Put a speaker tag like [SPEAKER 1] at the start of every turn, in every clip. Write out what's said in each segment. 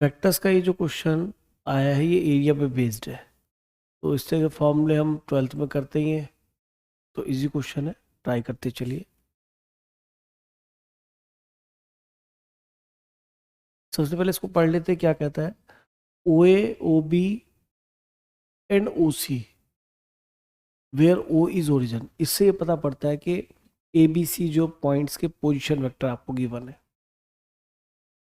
[SPEAKER 1] Vectors का ये जो क्वेश्चन आया है ये एरिया पे बेस्ड है, तो इस तरह के फॉर्मूले हम 12th में करते ही हैं, तो इजी क्वेश्चन है, ट्राई करते चलिए। सबसे पहले इसको पढ़ लेते हैं क्या कहता है। O A O B and O C where O is origin. इससे ये पता पड़ता है कि ए बी सी जो पॉइंट्स के पोजीशन वेक्टर आपको गिवन है।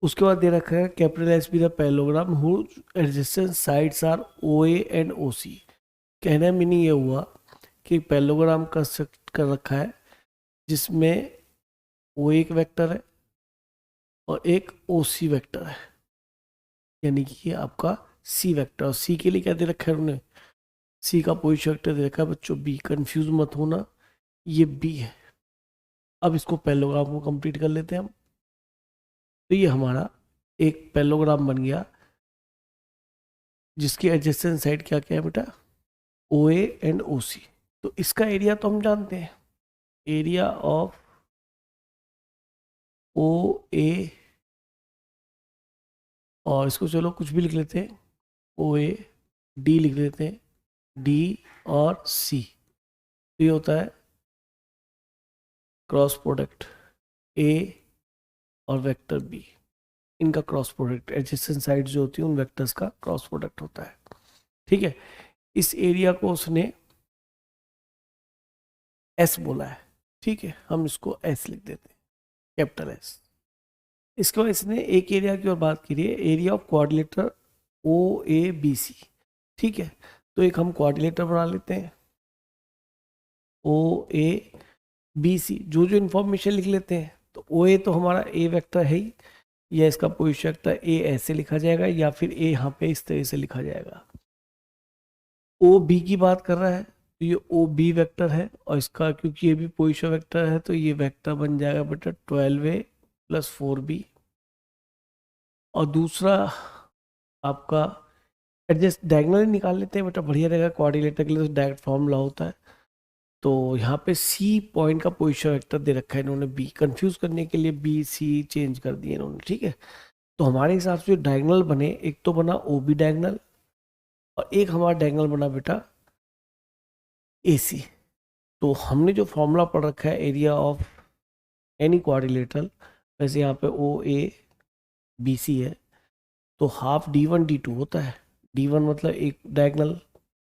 [SPEAKER 1] उसके बाद दे रखा है capital S B the parallelogram whose adjacent sides are O A and O C. कहने में मीनिंग ये हुआ कि पैरेललोग्राम कंस्ट्रक्ट कर रखा है जिसमें ओ एक वेक्टर है और एक ओ सी वेक्टर है, यानी कि ये आपका सी वेक्टर। और सी के लिए क्या दे रखा है उन्होंने, सी का पोजीशन वेक्टर दे रखा है बच्चों बी। कंफ्यूज मत होना, ये बी है। अब इसको पैरेललोग्राम को कंप्लीट कर लेते हैं हम। तो ये हमारा एक पैरेललोग्राम बन गया जिसकी एडजेसेंट साइड क्या क्या है बेटा, ओ ए एंड ओ सी। तो इसका एरिया तो हम जानते हैं, एरिया ऑफ ओ ए, और इसको चलो कुछ भी लिख लेते हैं, ओ ए डी लिख लेते हैं, डी और सी। तो ये होता है क्रॉस प्रोडक्ट ए और वेक्टर बी, इनका क्रॉस प्रोडक्ट, एडजेसेंट साइड जो होती है उन वेक्टर्स का क्रॉस प्रोडक्ट होता है। ठीक है, इस एरिया को उसने एस बोला है। ठीक है, हम इसको एस लिख देते हैं, कैपिटल एस। इसके बाद इसने एक एरिया की और बात की है, area of quadrilateral O A B C. ठीक है, तो एक हम क्वाड्रिलेटर बना लेते हैं ओ ए बी सी, जो जो इन्फॉर्मेशन लिख लेते हैं। तो ओ ए तो हमारा ए वेक्टर है ही, या इसका पोजीशन वेक्टर ए ऐसे लिखा जाएगा या फिर ए यहाँ पे इस तरह से लिखा जाएगा। ओ बी की बात कर रहा है तो ये ओ बी वेक्टर है, और इसका क्योंकि ये भी पोजीशन वेक्टर है तो ये वेक्टर बन जाएगा बेटा 12a + 4b। और दूसरा आपका एडजस्ट डायगोनल निकाल लेते हैं बेटा, बढ़िया रहेगा। कोऑर्डिनेटर के लिए तो डायरेक्ट फॉर्मूला होता है। तो यहाँ पे सी पॉइंट का पोजीशन वेक्टर दे रखा है इन्होंने बी, कंफ्यूज करने के लिए बी सी चेंज कर दिए इन्होंने। ठीक है, तो हमारे हिसाब से जो डायगोनल बने, एक तो बना ओ बी डायगोनल और एक हमारा डायगोनल बना बेटा ए सी। तो हमने जो फॉर्मूला पढ़ रखा है एरिया ऑफ एनी क्वाड्रिलेटरल, वैसे यहाँ पे ओ ए बी सी है, तो हाफ D1 D2 होता है। D1 मतलब एक डायगोनल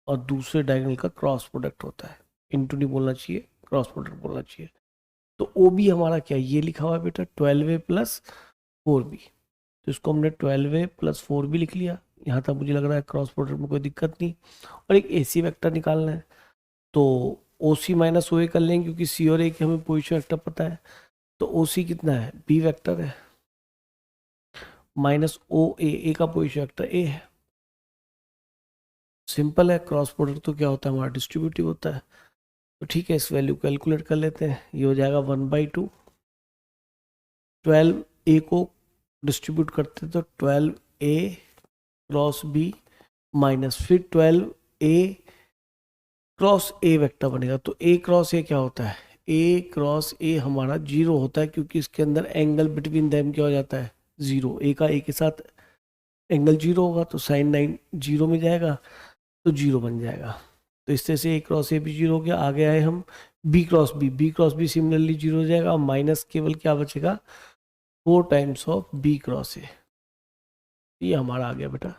[SPEAKER 1] और दूसरे डायगोनल का क्रॉस प्रोडक्ट होता है। इंटू नहीं बोलना चाहिए, क्रॉस प्रोडक्ट बोलना चाहिए। तो ओ बी हमारा क्या, ये लिखा हुआ है बेटा 12a + 4b। तो इसको हमने 12a + 4b लिख लिया। यहाँ तक मुझे लग रहा है क्रॉस प्रोडक्ट में कोई दिक्कत नहीं। और एक ए सी वैक्टर निकालना है, तो ओ सी माइनस ओ ए कर लेंगे क्योंकि सी और ए की हमें पोजिशन वेक्टर पता है। तो ओ सी कितना है, बी वेक्टर है, माइनस ओ ए का पोजिशन वेक्टर ए है। सिंपल है, क्रॉस प्रोडक्ट तो क्या होता है हमारा, डिस्ट्रीब्यूटिव होता है। तो ठीक है, इस वैल्यू कैलकुलेट कर लेते हैं। ये हो जाएगा 1/2। 12a को डिस्ट्रीब्यूट करते तो 12a क्रॉस बी माइनस फिर 12a क्रॉस ए वेक्टर बनेगा। तो a क्रॉस ए क्या होता है, a क्रॉस ए हमारा 0 होता है, क्योंकि इसके अंदर एंगल बिटवीन देम क्या हो जाता है, 0। a का a के साथ एंगल 0 होगा तो sin 9 0 में जाएगा, तो 0 बन जाएगा। तो इस तरह से a क्रॉस ए भी 0 हो गया। आगे आए हम b क्रॉस बी सिमिलरली 0 हो जाएगा, माइनस केवल क्या बचेगा, 4 टाइम्स ऑफ b क्रॉस ए। ये हमारा आ गया बेटा।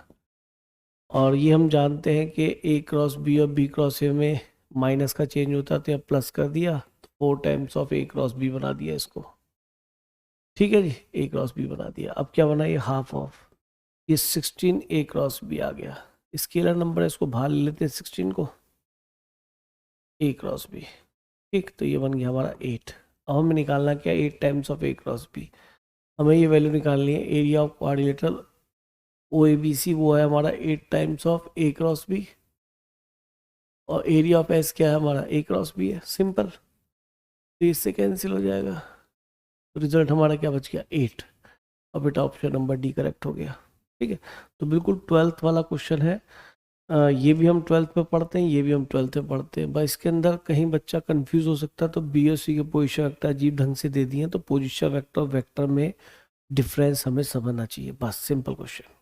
[SPEAKER 1] और ये हम जानते हैं कि a क्रॉस बी और b क्रॉस ए में माइनस का चेंज होता है, तो यहाँ प्लस कर दिया, तो 4 times of a cross b बना दिया इसको। ठीक है जी, a क्रॉस b बना दिया। अब क्या बना, ये हाफ ऑफ, ये 16a क्रॉस b आ गया। स्केलर नंबर है, इसको बाहर ले लेते हैं 16 को, a क्रॉस b। ठीक, तो ये बन गया हमारा 8। अब हमें निकालना क्या, 8 times of a cross b। हमें ये वैल्यू निकालनी है area of quadrilateral O A B C, वो है हमारा 8 times of a cross b। और एरिया ऑफ एस क्या है हमारा, a क्रॉस b है। सिंपल, तो इससे कैंसिल हो जाएगा, तो रिजल्ट हमारा क्या बच गया, 8। और बेटा ऑप्शन नंबर डी करेक्ट हो गया। ठीक है, तो बिल्कुल 12th वाला क्वेश्चन है। ये भी हम 12th में पढ़ते हैं, ये भी हम 12th में पढ़ते हैं। बस इसके अंदर कहीं बच्चा कंफ्यूज हो सकता है, तो बी और सी के पोजिशन वेक्टर अजीब ढंग से दे दिए, तो पोजिशन वेक्टर वेक्टर में डिफरेंस हमें समझना चाहिए, बस सिंपल क्वेश्चन।